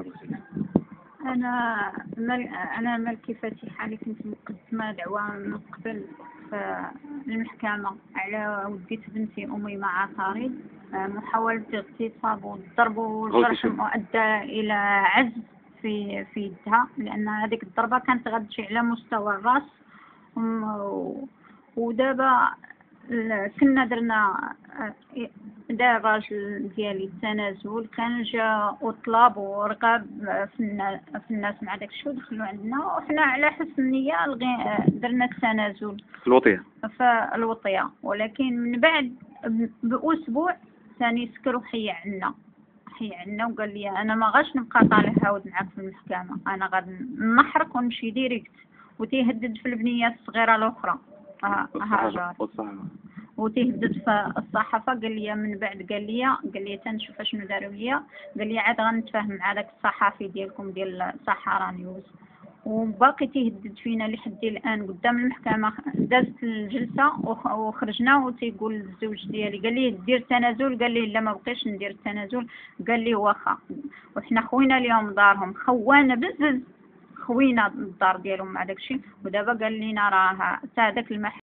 دابا سيدي؟ انا ملكي فاتحه اللي كنت مقدمه دعوه من قبل في المحكمه على ودية بنتي أميمة عطارد، محاولة اغتصاب والضرب والجرح مؤدى إلى عجز في يدها، لأن هذيك الضربة كانت غتجي على مستوى الراس. ودابا كنا درنا دار الراجل ديالي التنازل، كان جا وطلب ورغب في الناس مع داك الشيء ودخلوا عندنا، وحنا على حسن النية درنا التنازل في الوطية. في الوطية، ولكن من بعد بأسبوع ثاني سكر وحي عنا وقال لي انا ما غاش نبقى طالع هاود معاك في المحكمة، انا غادي نحرك ونمشي ديريكت، وتيهدد في البنيات الصغيرة الاخرى هاجر، وتيهدد في الصحافه. قال لي من بعد قال لي تنشوف شنو داروا ليا، قال لي عاد غنتفاهم مع داك الصحافي ديالكم ديال صحارى نيوز، وباقي تيهدد فينا لحد الان قدام المحكمه. دازت الجلسه وخرجنا وتيقول الزوج ديالي قال لي دير التنازل، قال لي لا ما بقيتش ندير التنازل، قال لي واخا. وحنا خوينا اليوم دارهم، خوانا بزز خوينا الدار ديالهم مع داكشي، ودابا قال لنا راه حتى هذاك المحل